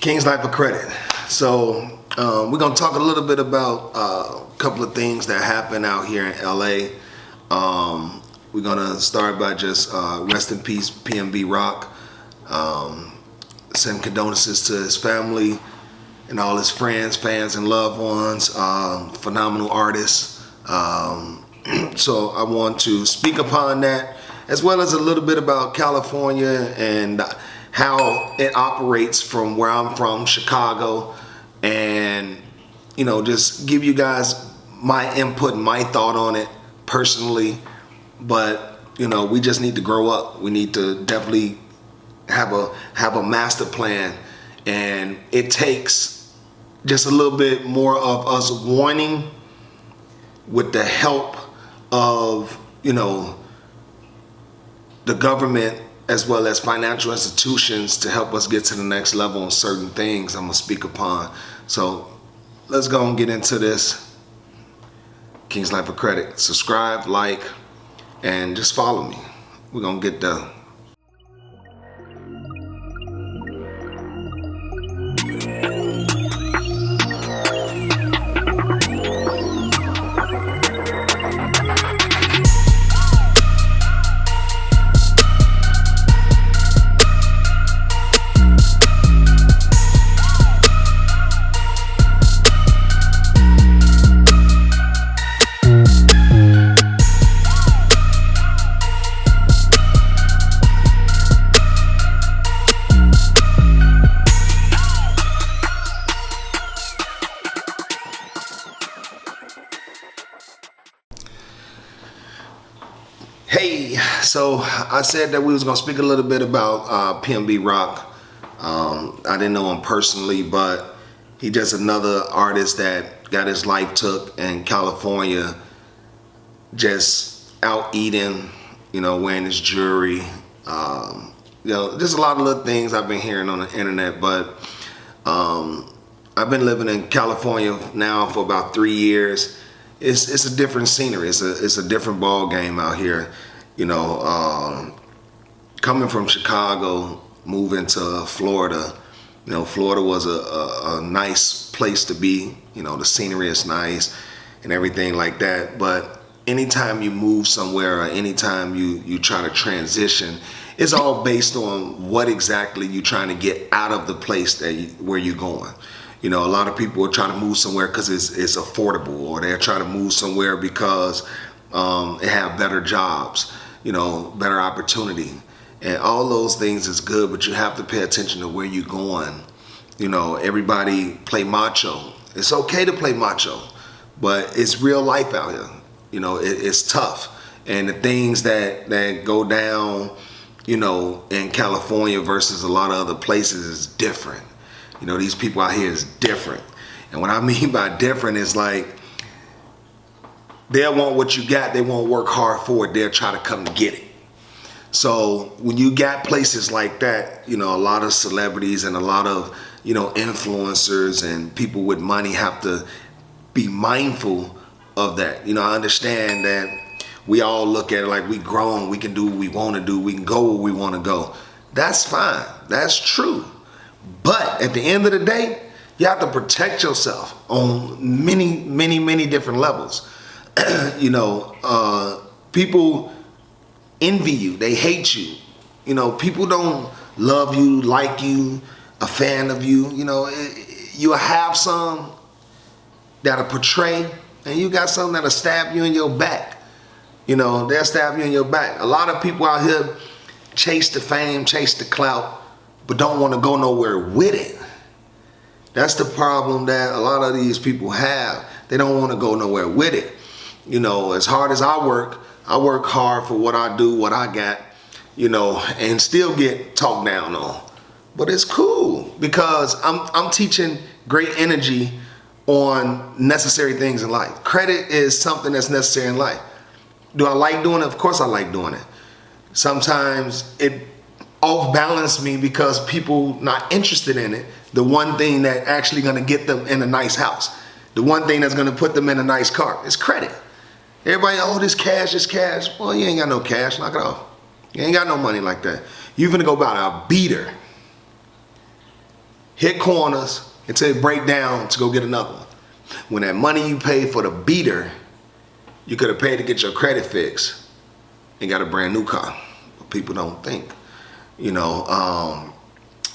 Kingslifeofcredit. So we're gonna talk a little bit about a couple of things that happen out here in LA. We're gonna start by just rest in peace PnB Rock. Send condolences to his family and all his friends, fans, and loved ones. Phenomenal artist. So I want to speak upon that, as well as a little bit about California and how it operates from where I'm from, Chicago, and just give you guys my input and my thought on it personally. But we just need to grow up. We need to definitely have a master plan, and it takes just a little bit more of us wanting, with the help of the government as well as financial institutions, to help us get to the next level on certain things I'm gonna speak upon. So let's go and get into this. Kingslifeofcredit. Subscribe, like, and just follow me. We're gonna get done. Hey, so I said that we was gonna speak a little bit about PnB Rock. I didn't know him personally, but he just another artist that got his life took in California, just out eating, wearing his jewelry, just a lot of little things I've been hearing on the internet. But I've been living in California now for about 3 years. It's a different scenery. It's a different ball game out here. Coming from Chicago, moving to Florida. Florida was a nice place to be. The scenery is nice and everything like that. But anytime you move somewhere, or anytime you try to transition, it's all based on what exactly you're trying to get out of the place where you're going. A lot of people are trying to move somewhere because it's affordable, or they're trying to move somewhere because they have better jobs, better opportunity. And all those things is good, but you have to pay attention to where you're going. Everybody play macho. It's okay to play macho, but it's real life out here. It's tough. And the things that go down, in California versus a lot of other places is different. These people out here is different. And what I mean by different is like, they'll want what you got. They won't work hard for it. They'll try to come to get it. So when you got places like that, a lot of celebrities and a lot of, influencers and people with money have to be mindful of that. I understand that we all look at it like we grown, we can do what we want to do, we can go where we want to go. That's fine. That's true. But at the end of the day, you have to protect yourself on many, many, many different levels. People envy you, they hate you. People don't love you, like you, a fan of you. You'll have some that'll portray, and you got some that'll stab you in your back. They'll stab you in your back. A lot of people out here chase the fame, chase the clout, but don't want to go nowhere with it. That's the problem that a lot of these people have. They don't want to go nowhere with it. As hard as I work hard for what I do, what I got, and still get talked down on. But it's cool because I'm teaching great energy on necessary things in life. Credit is something that's necessary in life. Do I like doing it? Of course I like doing it. Sometimes it off-balance me because people not interested in it. The one thing that actually gonna get them in a nice house, the one thing that's gonna put them in a nice car is credit. Everybody, oh, this cash, this cash. Well, you ain't got no cash, knock it off. You ain't got no money like that. You finna go buy a beater. hit corners until it break down to go get another one. When that money you pay for the beater, you could have paid to get your credit fixed and got a brand new car. But people don't think, you know.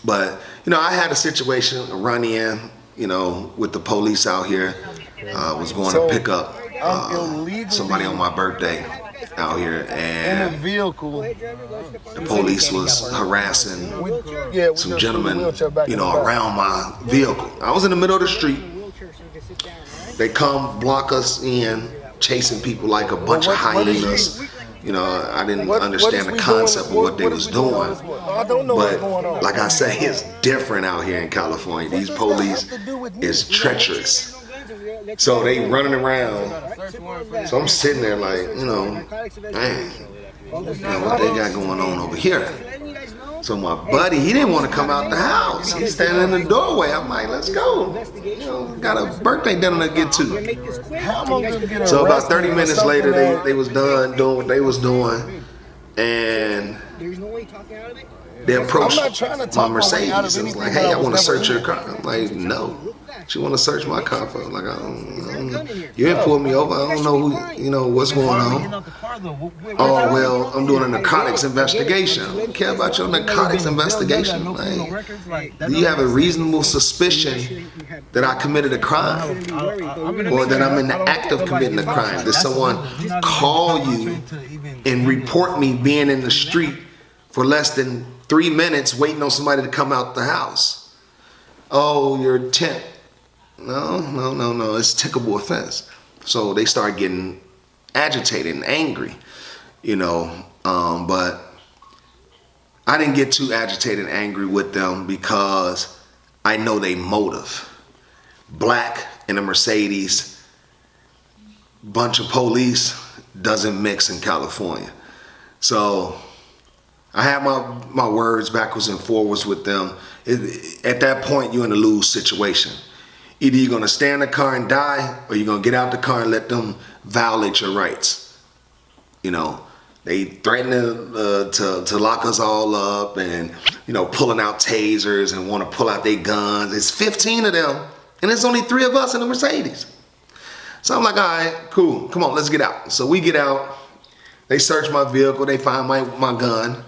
But, you know, I had a situation, a run-in, you know, with the police out here. Was going to pick up somebody on my birthday out here, and in a vehicle. The police was harassing some gentlemen, you know, around my vehicle. I was in the middle of the street. They come block us in, chasing people like a bunch of hyenas. You know, I didn't understand the concept of what they was doing. But like I say, it's different out here in California. These police is treacherous. So they running around. So I'm sitting there like, you know, man, what they got going on over here? So my buddy, he didn't want to come out the house. He's standing in the doorway. I'm like, let's go. You know, got a birthday dinner to get to. So about 30 minutes later, they was done doing what they was doing, and they approached my Mercedes and was like, hey, I want to search your car. I'm like, no. She want to search my car for, like, you didn't pull me over. I don't know who, you know, what's going on. Oh, well, I'm doing a narcotics investigation. I don't care about your narcotics investigation. Like, do you have a reasonable suspicion that I committed a crime or that I'm in the act of committing a crime? Did someone call you and report me being in the street for less than 3 minutes waiting on somebody to come out the house? Oh, you're temp. No. It's tickable offense. So they start getting agitated and angry, you know. But I didn't get too agitated and angry with them because I know they motive. Black in a Mercedes, bunch of police doesn't mix in California. So I had my words backwards and forwards with them. At that point, you're in a lose situation. Either you're going to stay in the car and die, or you're going to get out the car and let them violate your rights. You know, they threaten to lock us all up and, you know, pulling out tasers and want to pull out their guns. It's 15 of them, and it's only 3 of us in the Mercedes. So I'm like, all right, cool. Come on, let's get out. So we get out. They search my vehicle. They find my gun,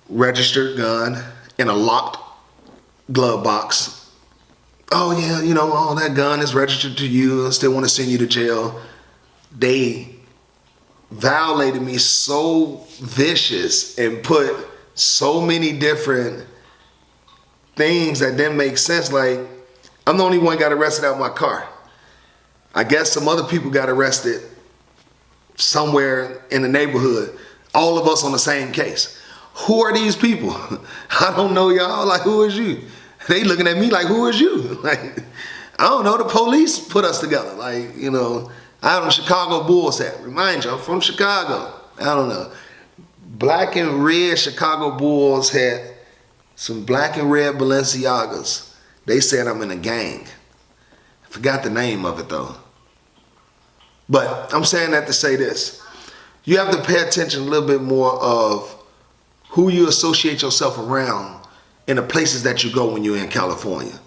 registered gun, in a locked glove box. Oh yeah, you know, oh, that gun is registered to you. I still want to send you to jail. They violated me so vicious and put so many different things that didn't make sense. Like, I'm the only one got arrested out of my car. I guess some other people got arrested somewhere in the neighborhood. All of us on the same case. Who are these people? I don't know y'all. Like, who is you? They looking at me like, who is you? Like, I don't know, the police put us together. Like, you know, I have a Chicago Bulls hat. Remind you, I'm from Chicago. I don't know. Black and red Chicago Bulls hat, some black and red Balenciagas. They said I'm in a gang. I forgot the name of it though. But I'm saying that to say this. You have to pay attention a little bit more of who you associate yourself around in the places that you go when you're in California.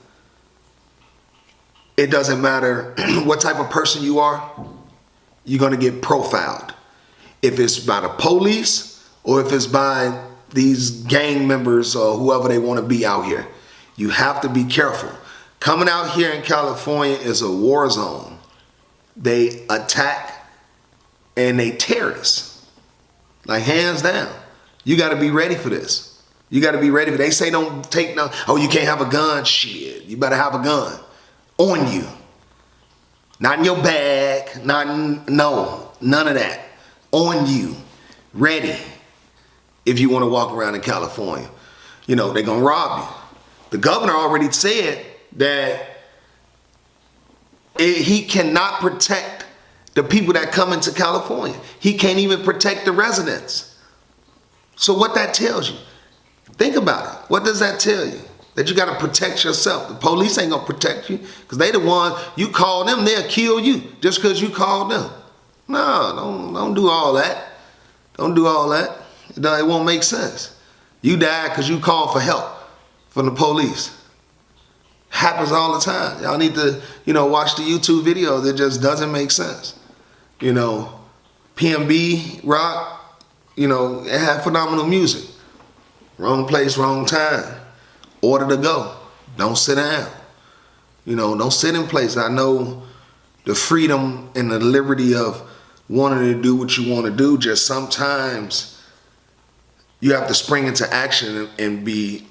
It doesn't matter what type of person you are, you're gonna get profiled. If it's by the police or if it's by these gang members or whoever they wanna be out here, you have to be careful. Coming out here in California is a war zone. They attack and they terrorists, like hands down. You gotta be ready for this. You got to be ready. They say don't take no, oh, you can't have a gun. Shit, you better have a gun on you. Not in your bag, none of that. On you, ready, if you want to walk around in California. You know, they're going to rob you. The governor already said that he cannot protect the people that come into California. He can't even protect the residents. So what that tells you, think about it. What does that tell you? That you got to protect yourself. The police ain't going to protect you because they the ones, you call them, they'll kill you just because you called them. No, don't do all that. Don't do all that. It won't make sense. You died because you called for help from the police. happens all the time. Y'all need to, watch the YouTube video that just doesn't make sense. PnB Rock, it had phenomenal music. Wrong place, wrong time. Order to go. Don't sit down. Don't sit in place. I know the freedom and the liberty of wanting to do what you want to do. Just sometimes you have to spring into action and be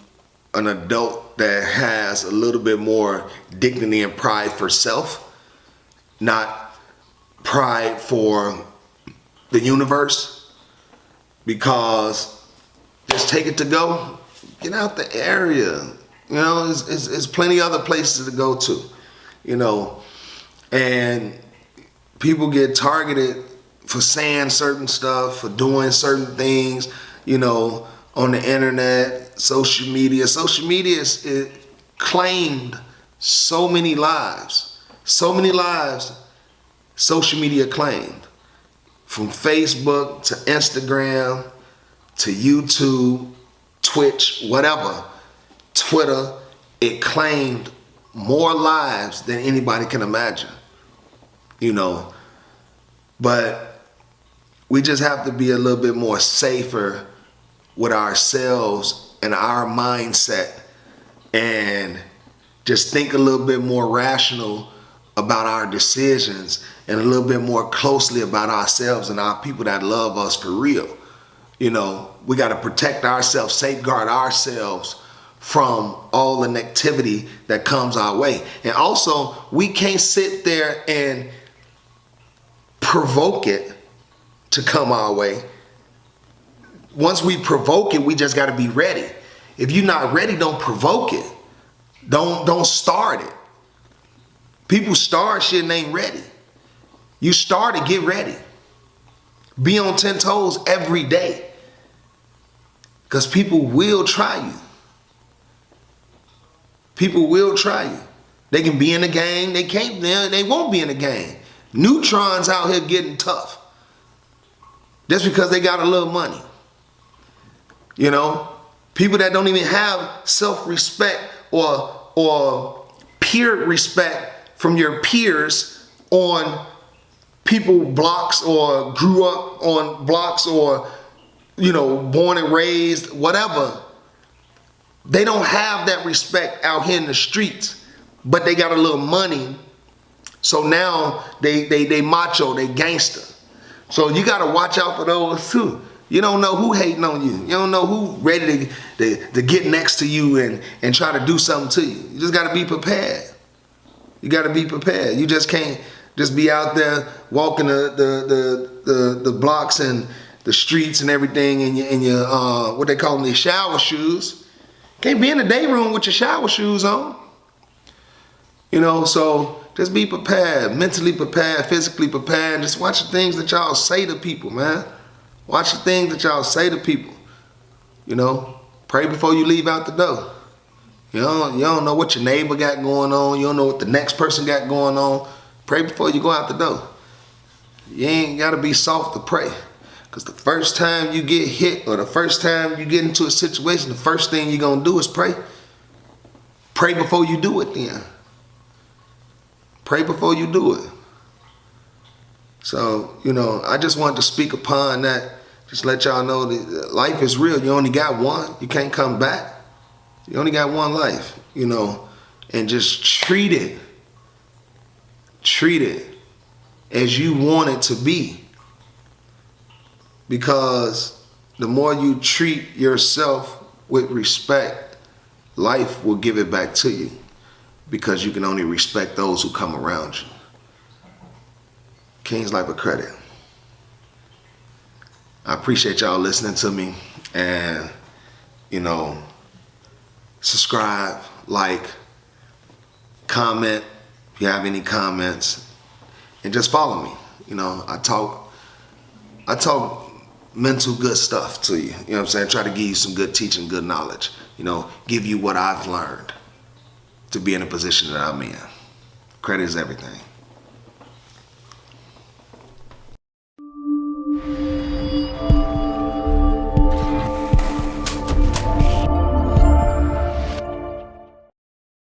an adult that has a little bit more dignity and pride for self, not pride for the universe. Because just take it to go, get out the area. There's plenty other places to go to, and people get targeted for saying certain stuff, for doing certain things, on the internet, social media. Social media it claimed so many lives. So many lives social media claimed. From Facebook to Instagram to YouTube, Twitch, whatever, Twitter, it claimed more lives than anybody can imagine. But we just have to be a little bit more safer with ourselves and our mindset, and just think a little bit more rational about our decisions and a little bit more closely about ourselves and our people that love us for real. We got to protect ourselves, safeguard ourselves from all the negativity that comes our way. And also, we can't sit there and provoke it to come our way. Once we provoke it, we just got to be ready. If you're not ready, don't provoke it. Don't start it. People start shit and ain't ready. You start it, get ready. Be on 10 toes every day. Because people will try you. People will try you. They can be in the game. They can't. They won't be in the game. Neutrons out here getting tough. Just because they got a little money. People that don't even have self-respect or peer respect from your peers on people blocks, or grew up on blocks, or born and raised, whatever. They don't have that respect out here in the streets, but they got a little money. So now they macho, they gangster. So you got to watch out for those too. You don't know who hating on you. You don't know who ready to get next to you and try to do something to you. You just got to be prepared. You got to be prepared. You just can't just be out there walking the blocks and the streets and everything in your what they call them, the shower shoes. Can't be in the day room with your shower shoes on. So just be prepared, mentally prepared, physically prepared, and just watch the things that y'all say to people, man. Watch the things that y'all say to people. Pray before you leave out the door. You don't know what your neighbor got going on. You don't know what the next person got going on. Pray before you go out the door. You ain't got to be soft to pray. Because the first time you get hit, or the first time you get into a situation, the first thing you're going to do is pray. Pray before you do it then. Pray before you do it. So, I just wanted to speak upon that. Just let y'all know that life is real. You only got one. You can't come back. You only got one life, and just treat it as you want it to be. Because the more you treat yourself with respect, life will give it back to you, because you can only respect those who come around you. Kingslifeofcredit. I appreciate y'all listening to me, and subscribe, like, comment if you have any comments, and just follow me. I talk mental good stuff to you. You know what I'm saying? Try to give you some good teaching, good knowledge. Give you what I've learned to be in the position that I'm in. Credit is everything.